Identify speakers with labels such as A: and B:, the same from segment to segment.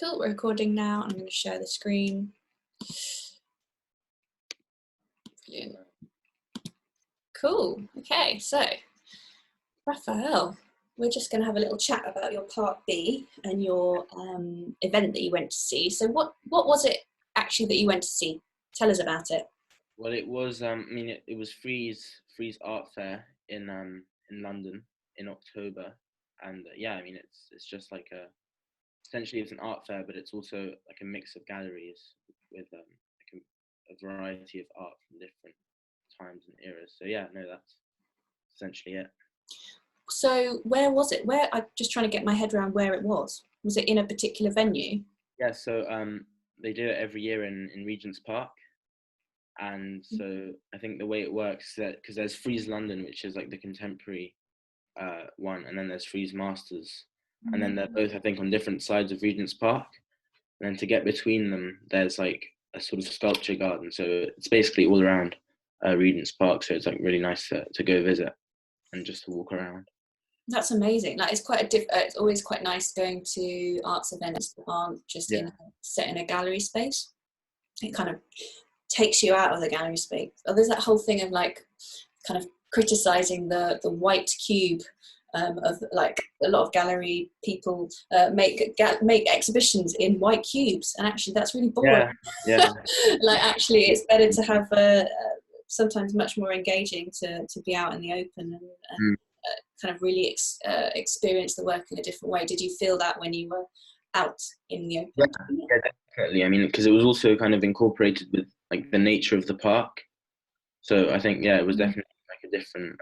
A: Cool, we're recording now. I'm going to share the screen. Brilliant. Cool. Okay, so Rafael, we're just going to have a little chat about your Part B and your event that you went to see. So what was it actually that you went to see? Tell us about it.
B: Well, it was. It was Freeze Art Fair in London in October, and it's just like essentially it's an art fair, but it's also like a mix of galleries with like a variety of art from different times and eras. So yeah, no, that's essentially it.
A: So where was it? I'm just trying to get my head around where it was. Was it in a particular venue?
B: Yeah, so they do it every year in Regent's Park. And so I think the way it works is that because there's Freeze London, which is like the contemporary one, and then there's Freeze Masters, and then they're both, I think, on different sides of Regent's Park. And then to get between them, there's like a sort of sculpture garden. So it's basically all around Regent's Park. So it's like really nice to go visit and just to walk around.
A: That's amazing. Like it's always quite nice going to arts events that aren't just set in a gallery space. It kind of takes you out of the gallery space. Oh, there's that whole thing of like kind of criticizing the white cube of like a lot of gallery people make exhibitions in white cubes, and actually that's really boring.
B: Yeah.
A: Like actually it's better to have sometimes much more engaging to be out in the open and kind of really experience the work in a different way. Did you feel that when you were out in the open?
B: Yeah, definitely. I mean, because it was also kind of incorporated with like the nature of the park. So I think, it was definitely like a different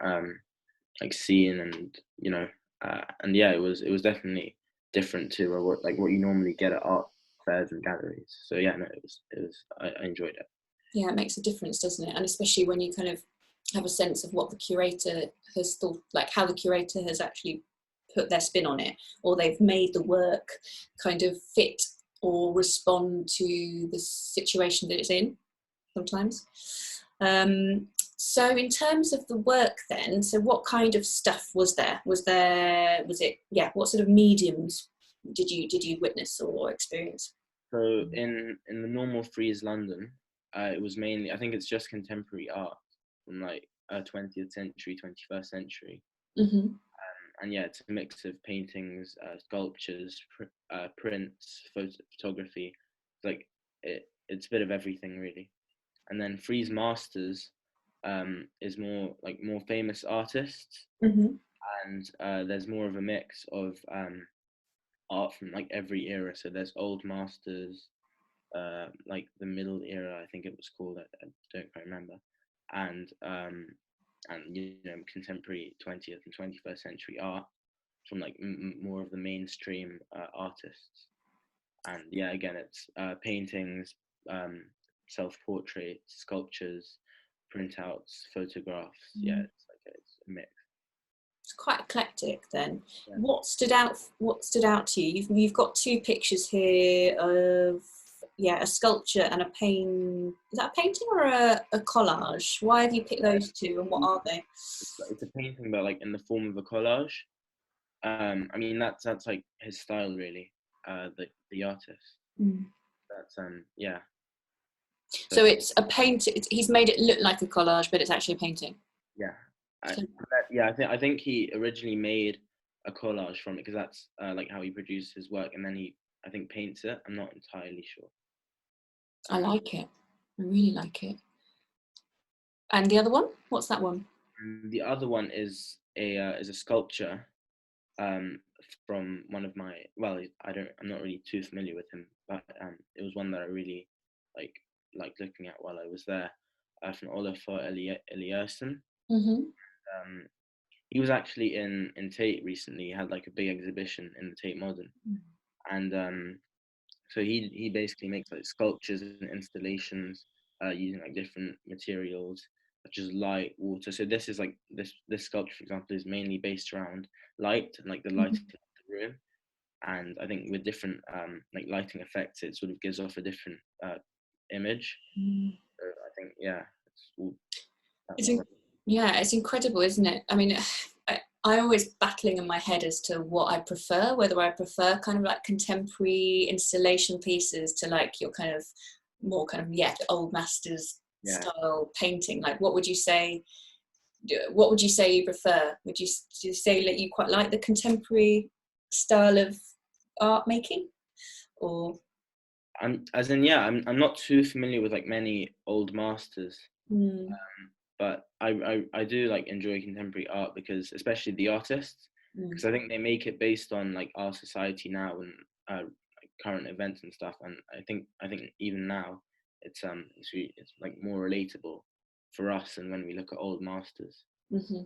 B: like scene, and it was definitely different to what you normally get at art fairs and galleries. So yeah, no, it was I enjoyed it.
A: Yeah, it makes a difference, doesn't it? And especially when you kind of have a sense of what the curator has thought, like how the curator has actually put their spin on it, or they've made the work kind of fit or respond to the situation that it's in sometimes. So in terms of the work then, so what kind of stuff was there? Was it what sort of mediums did you witness or experience?
B: So in the normal Freeze London, it was mainly, I think it's just contemporary art from like 20th century, 21st century.
A: Mm-hmm.
B: And yeah, it's a mix of paintings, sculptures, prints, photography. Like it's a bit of everything really. And then Freeze Masters is more famous artists,
A: Mm-hmm.
B: and there's more of a mix of art from like every era. So there's old masters, like the middle era, I think it was called. I don't quite remember, and contemporary 20th and 21st century art from like more of the mainstream artists. And yeah, again, it's paintings, self-portraits, sculptures, printouts, photographs. Yeah, it's a mix.
A: It's quite eclectic then.
B: Yeah.
A: What stood out to you? You've got two pictures here of a sculpture and a paint. Is that a painting or a collage? Why have you picked those two, and what are they?
B: It's a painting, but like in the form of a collage. I mean, that's like his style really. The artist. That's yeah.
A: So it's a paint. He's made it look like a collage, but it's actually a painting.
B: Yeah. I think he originally made a collage from it, because that's like how he produced his work, and then he, I think, paints it. I'm not entirely sure.
A: I like it. I really like it. And the other one? What's that one?
B: The other one is a sculpture from one of my, I'm not really too familiar with him, but it was one that I really liked looking at while I was there, from Olafur Eliasson.
A: Mm-hmm.
B: He was actually in Tate recently. He had like a big exhibition in the Tate Modern, and so he basically makes like sculptures and installations using like different materials such as light, water. So this is like this sculpture, for example, is mainly based around light and like the light of the room. And I think with different like lighting effects, it sort of gives off a different image. So I think it's all.
A: It's incredible, isn't it? I mean, I always battling in my head as to what I prefer, whether I prefer kind of like contemporary installation pieces to like your kind of more kind of, the old masters style painting. Like, what would you say you prefer? Would you say that you quite like the contemporary style of art making, or?
B: I'm not too familiar with like many old masters. But I do like enjoy contemporary art, because especially the artists, because I think they make it based on like our society now, and like current events and stuff. And I think even now it's like more relatable for us, and when we look at old masters works,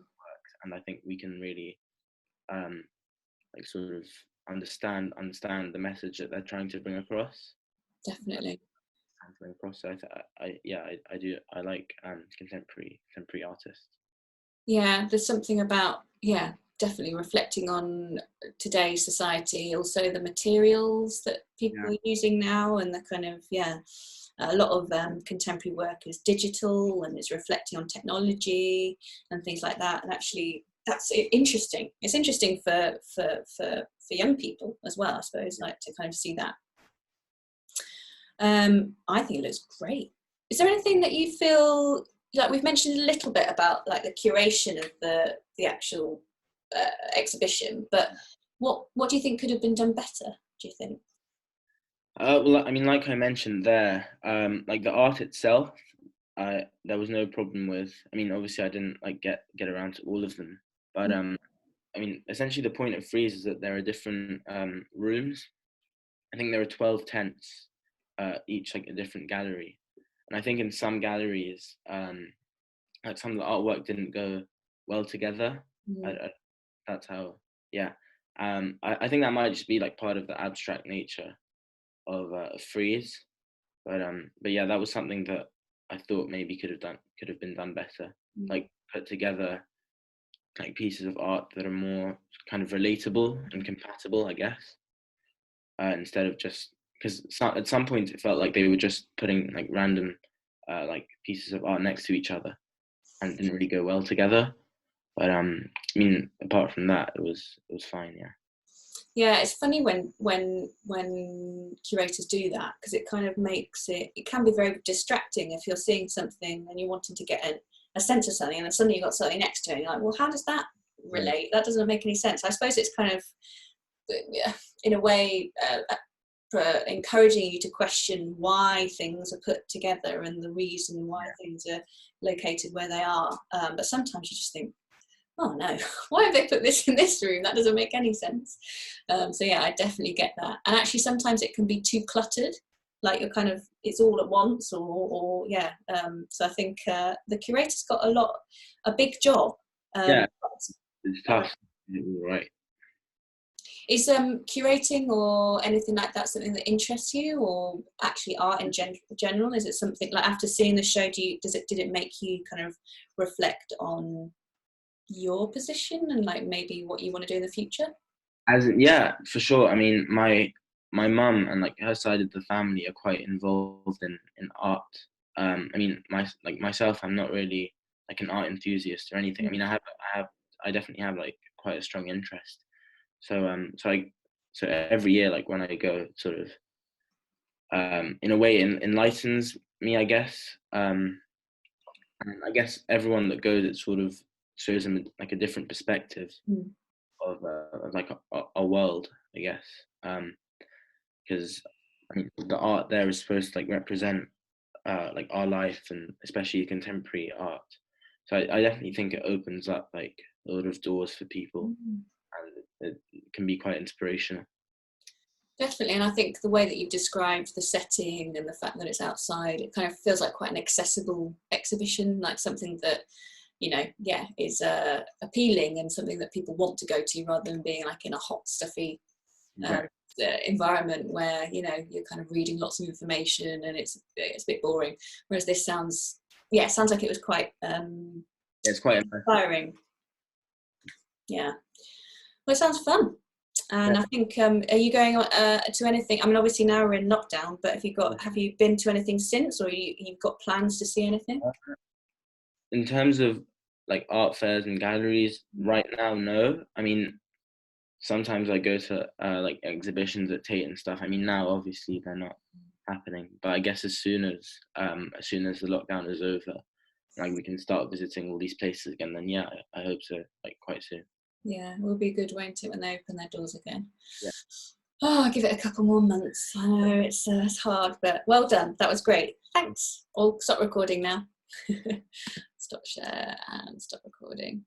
B: and I think we can really like sort of understand the message that they're trying to bring across.
A: Definitely.
B: So I do. I like contemporary artists.
A: Yeah, there's something about, definitely reflecting on today's society, also the materials that people are using now, and the kind of, a lot of contemporary work is digital and is reflecting on technology and things like that. And actually, that's interesting. It's interesting for young people as well, I suppose, like to kind of see that. I think it looks great. Is there anything that you feel like, we've mentioned a little bit about like the curation of the actual exhibition, but what do you think could have been done better, do you think?
B: Well, I mean, like I mentioned there, like the art itself, there was no problem with. I mean, obviously, I didn't like get around to all of them, but I mean, essentially, the point of Frieze is that there are different rooms. I think there are 12 tents, each like a different gallery, and I think in some galleries, like some of the artwork didn't go well together. That's how, I think that might just be like part of the abstract nature of Frieze, but yeah, that was something that I thought maybe could have been done better. Like put together like pieces of art that are more kind of relatable and compatible, I guess, instead of just, because at some point it felt like they were just putting like random like pieces of art next to each other and didn't really go well together. But I mean, apart from that, it was fine.
A: Yeah, it's funny when curators do that, because it kind of makes it can be very distracting if you're seeing something and you're wanting to get a sense of something, and then suddenly you've got something next to it, and you're like, well, how does that relate? That doesn't make any sense. I suppose it's kind of, in a way, encouraging you to question why things are put together and the reason why things are located where they are. But sometimes you just think, oh no, why have they put this in this room? That doesn't make any sense. So yeah, I definitely get that. And actually sometimes it can be too cluttered, like you're kind of, it's all at once, or so I think the curator's got a big job.
B: It's tough. Right.
A: Is curating or anything like that something that interests you, or actually art in general? Is it something like, after seeing the show, did it make you kind of reflect on your position and like maybe what you want to do in the future?
B: For sure. I mean, my mum and like her side of the family are quite involved in art. I mean, myself, I'm not really like an art enthusiast or anything. I mean, I definitely have like quite a strong interest. So every year, like when I go, it sort of in a way enlightens me, I guess. And I guess everyone that goes, it sort of shows them like a different perspective of like a world, I guess. Because I mean, the art there is supposed to like represent like our life, and especially contemporary art. So I definitely think it opens up like a lot of doors for people, and it can be quite inspirational.
A: Definitely, and I think the way that you've described the setting and the fact that it's outside, it kind of feels like quite an accessible exhibition, like something that, is appealing and something that people want to go to, rather than being like in a hot, stuffy environment where you're kind of reading lots of information and it's a bit boring. Whereas this sounds like it was quite
B: it's quite
A: inspiring. Yeah, well, it sounds fun. And I think, are you going to anything? I mean, obviously now we're in lockdown, but have you been to anything since, or you've got plans to see anything?
B: In terms of like art fairs and galleries right now, no. I mean, sometimes I go to like exhibitions at Tate and stuff. I mean, now obviously they're not happening, but I guess as soon as the lockdown is over, like we can start visiting all these places again, then yeah, I hope so, like quite soon.
A: Yeah, it will be good, won't it, when they open their doors again?
B: Yeah.
A: Oh, I'll give it a couple more months. I know it's hard, but well done. That was great. Thanks. I'll stop recording now. Stop share and stop recording.